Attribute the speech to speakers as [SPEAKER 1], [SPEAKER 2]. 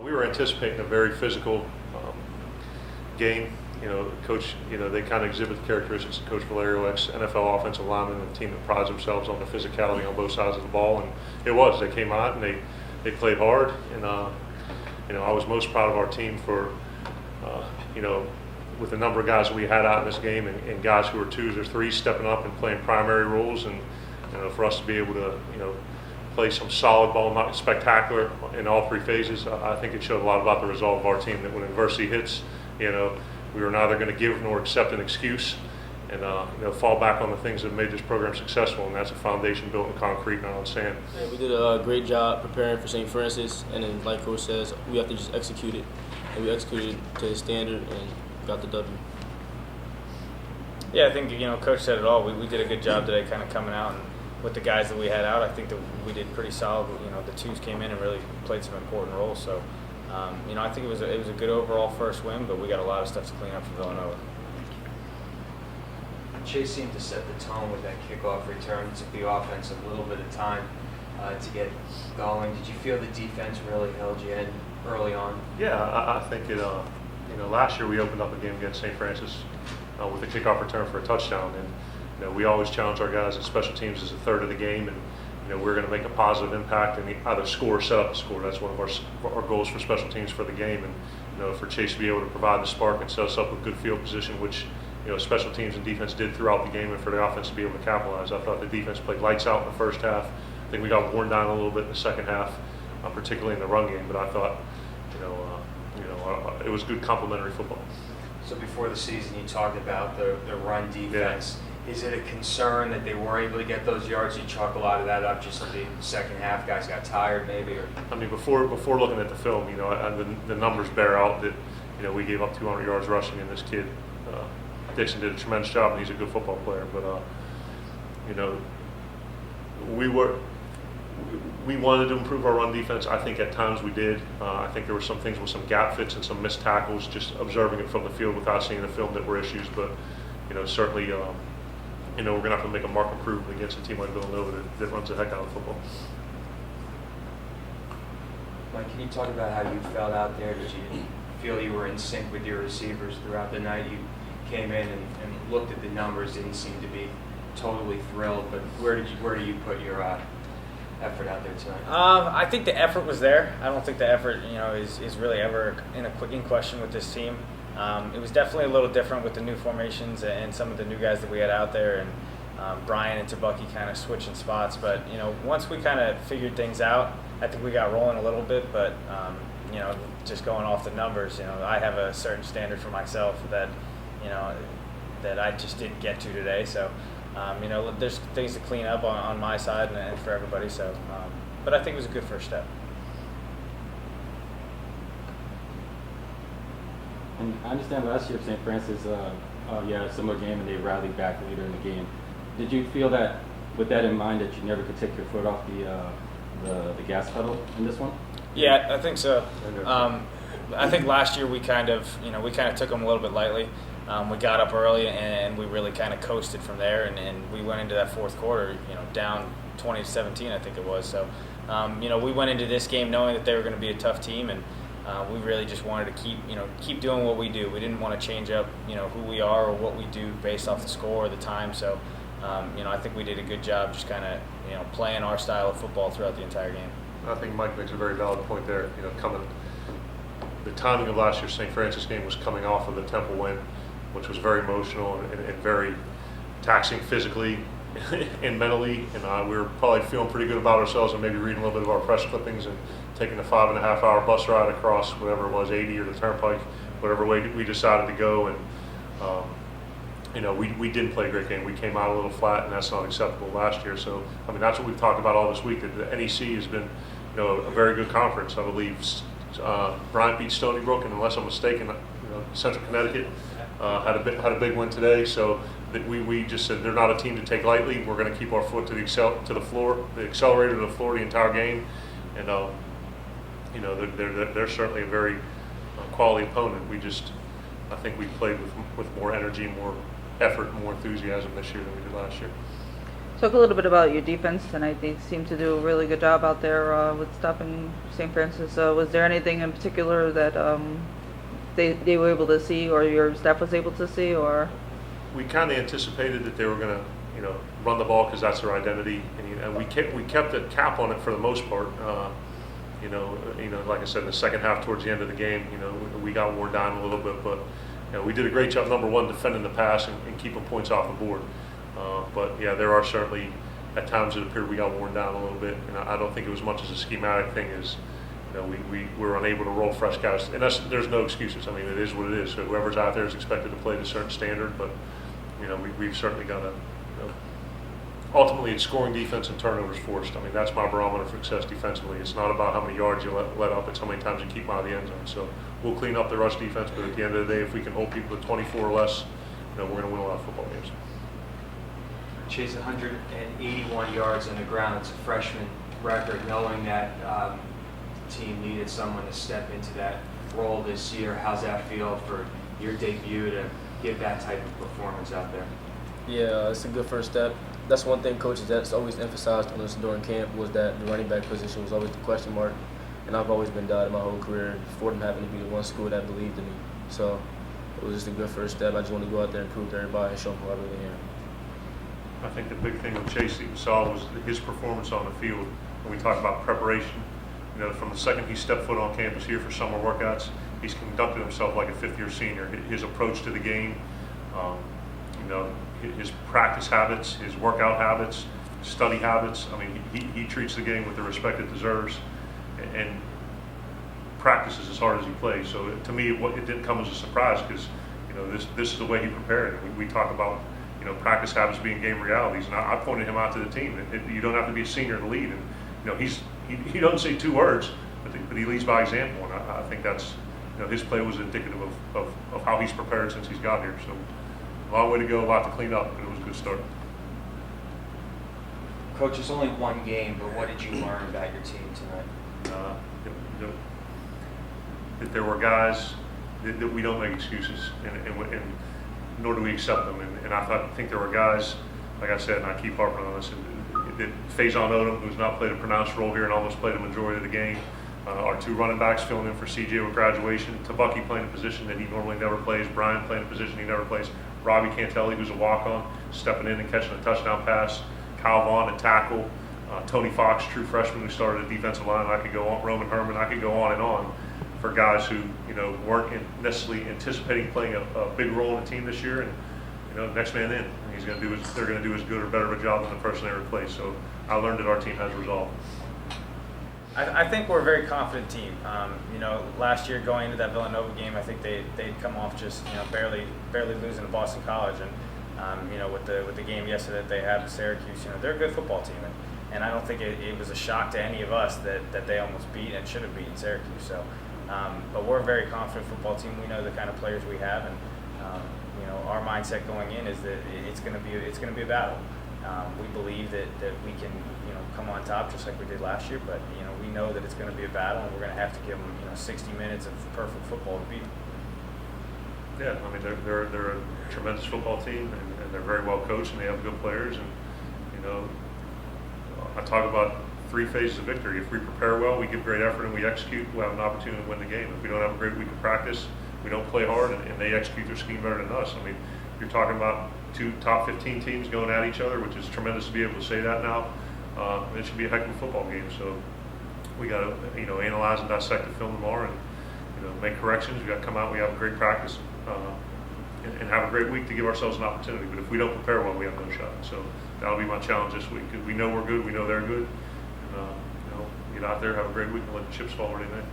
[SPEAKER 1] We were anticipating a very physical game. Coach, they kind of exhibit the characteristics of Coach Valerio, ex-NFL offensive lineman, and a team that prides themselves on the physicality on both sides of the ball. And it was. They came out and they played hard. And, I was most proud of our team for, with the number of guys that we had out in this game and guys who were twos or threes stepping up and playing primary roles. And, for us to be able to, play some solid ball, not spectacular in all three phases, I think it showed a lot about the resolve of our team, that when adversity hits, we were neither going to give nor accept an excuse, and fall back on the things that made this program successful, and that's a foundation built in concrete, not on sand.
[SPEAKER 2] Yeah, we did a great job preparing for St. Francis, and then like Coach says, we have to just execute it, and we executed to his standard and got the W.
[SPEAKER 3] Yeah, I think Coach said it all. We did a good job today, kind of coming out and with the guys that we had out. I think that we did pretty solid. The twos came in and really played some important roles. So, I think it was a good overall first win, but we got a lot of stuff to clean up for Villanova.
[SPEAKER 4] Chase seemed to set the tone with that kickoff return. It took the offense a little bit of time to get going. Did you feel the defense really held you in early on?
[SPEAKER 1] Yeah, I think it. Last year we opened up a game against St. Francis with a kickoff return for a touchdown, and we always challenge our guys in special teams as a third of the game, and we're going to make a positive impact and either score or set up a score. That's one of our goals for special teams for the game, and for Chase to be able to provide the spark and set us up with good field position, which special teams and defense did throughout the game, and for the offense to be able to capitalize. I thought the defense played lights out in the first half. I think we got worn down a little bit in the second half, particularly in the run game, but I thought it was good complementary football.
[SPEAKER 4] So before the season, you talked about the run defense. Yeah. Is it a concern that they were able to get those yards? You chalk a lot of that up just in the second half. Guys got tired, maybe. Or
[SPEAKER 1] before looking at the film, the numbers bear out that we gave up 200 yards rushing, and this kid Dixon did a tremendous job, and he's a good football player. But we wanted to improve our run defense. I think at times we did. I think there were some things with some gap fits and some missed tackles, just observing it from the field without seeing the film, that were issues. But certainly. We're going to have to make a marked improvement against a team like Villanova that runs the heck out of football.
[SPEAKER 4] Mike, can you talk about how you felt out there? Did you feel you were in sync with your receivers throughout the night? You came in and looked at the numbers, didn't seem to be totally thrilled, but where do you put your effort out there tonight?
[SPEAKER 3] I think the effort was there. I don't think the effort is really ever in question with this team. It was definitely a little different with the new formations and some of the new guys that we had out there, and Brian and Tabucky kind of switching spots. But once we kind of figured things out, I think we got rolling a little bit. But just going off the numbers, I have a certain standard for myself that that I just didn't get to today. So there's things to clean up on my side and for everybody. So, but I think it was a good first step.
[SPEAKER 5] And I understand last year St. Francis, you had a similar game and they rallied back later in the game. Did you feel that, with that in mind, that you never could take your foot off the gas pedal in this one?
[SPEAKER 3] Yeah, I think so. I think last year we kind of took them a little bit lightly. We got up early and we really kind of coasted from there, and we went into that fourth quarter, down 20-17, I think it was. So, we went into this game knowing that they were going to be a tough team, and we really just wanted to keep doing what we do. We didn't want to change up, who we are or what we do based off the score or the time. So, I think we did a good job just kind of, playing our style of football throughout the entire game.
[SPEAKER 1] I think Mike makes a very valid point there. The timing of last year's St. Francis game was coming off of the Temple win, which was very emotional and very taxing physically and mentally. And we were probably feeling pretty good about ourselves and maybe reading a little bit of our press clippings and taking a 5.5-hour bus ride across whatever it was, 80 or the Turnpike, whatever way we decided to go. And, we didn't play a great game. We came out a little flat, and that's not acceptable last year. So, that's what we've talked about all this week, that the NEC has been, a very good conference. I believe Bryant beat Stony Brook, and unless I'm mistaken, Central Connecticut had a big win today. So that we just said they're not a team to take lightly. We're going to keep our foot to the floor, the accelerator to the floor the entire game. And, they're certainly a very quality opponent. I think we played with more energy, more effort, more enthusiasm this year than we did last year.
[SPEAKER 6] Talk a little bit about your defense tonight. They seem to do a really good job out there with stopping St. Francis. Was there anything in particular that they were able to see, or your staff was able to see, or?
[SPEAKER 1] We kind of anticipated that they were going to, run the ball because that's their identity, and we kept a cap on it for the most part. Like I said, in the second half, towards the end of the game, we got worn down a little bit, but we did a great job, number one, defending the pass and keeping points off the board. But yeah, there are certainly at times it appeared we got worn down a little bit, and I don't think it was much as a schematic thing as we were unable to roll fresh guys, and there's no excuses. I mean, it is what it is. So whoever's out there is expected to play to a certain standard, but we've certainly got to. Ultimately, it's scoring defense and turnovers forced. I mean, that's my barometer for success defensively. It's not about how many yards you let up, it's how many times you keep them out of the end zone. So we'll clean up the rush defense, but at the end of the day, if we can hold people to 24 or less, we're going to win a lot of football games.
[SPEAKER 4] Chase 181 yards on the ground. It's a freshman record. Knowing that team needed someone to step into that role this year, how's that feel for your debut to give that type of performance out there?
[SPEAKER 2] Yeah, it's a good first step. That's one thing coaches that's always emphasized on us during camp was that the running back position was always the question mark, and I've always been doubted my whole career. Fordham happened to be the one school that believed in me, so it was just a good first step. I just want to go out there and prove to everybody and show them who I really am.
[SPEAKER 1] I think the big thing with Chase that you saw was his performance on the field. When we talk about preparation, from the second he stepped foot on campus here for summer workouts, he's conducted himself like a fifth-year senior. His approach to the game, his practice habits, his workout habits, study habits. I mean, he treats the game with the respect it deserves, and practices as hard as he plays. So to me, it didn't come as a surprise because this is the way he prepared. We talk about practice habits being game realities, and I pointed him out to the team. You don't have to be a senior to lead, and he doesn't say two words, but he leads by example, and I think that's his play was indicative of how he's prepared since he's got here. So a long way to go, a lot to clean up, but it was a good start.
[SPEAKER 4] Coach, it's only one game, but what did you learn about your team tonight?
[SPEAKER 1] That there were guys that we don't make excuses, and nor do we accept them. And I think there were guys, like I said, and I keep harping on this, that Faison Odom, who's not played a pronounced role here and almost played a majority of the game. Our two running backs filling in for CJ with graduation. Tabucky playing a position that he normally never plays. Brian playing a position he never plays. Robbie Cantelli, who's a walk-on, stepping in and catching a touchdown pass. Kyle Vaughn, a tackle. Tony Fox, true freshman who started at defensive line. I could go on. Roman Herman. I could go on and on for guys who weren't necessarily anticipating playing a big role in the team this year. And next man in. They're going to do as good or better of a job than the person they replaced. So I learned that our team has resolve.
[SPEAKER 3] I think we're a very confident team. Last year going into that Villanova game, I think they'd come off just barely losing to Boston College, and with the game yesterday that they had with Syracuse, they're a good football team, and I don't think it was a shock to any of us that they almost beat and should have beaten Syracuse. So, but we're a very confident football team. We know the kind of players we have, and our mindset going in is that it's going to be a battle. We believe that we can come on top just like we did last year, but we know that it's going to be a battle, and we're going to have to give them 60 minutes of perfect football to beat them.
[SPEAKER 1] Yeah, I mean they're a tremendous football team, and they're very well coached, and they have good players. And I talk about three phases of victory. If we prepare well, we give great effort, and we execute, we'll have an opportunity to win the game. If we don't have a great week of practice, we don't play hard, and they execute their scheme better than us. I mean, you're talking about two top 15 teams going at each other, which is tremendous to be able to say that now. It should be a heck of a football game. So we got to analyze and dissect the film tomorrow, and make corrections. We got to come out. We have a great practice and have a great week to give ourselves an opportunity. But if we don't prepare well, we have no shot. So that'll be my challenge this week, because we know we're good. We know they're good. And, get out there, have a great week, and let the chips fall where they may.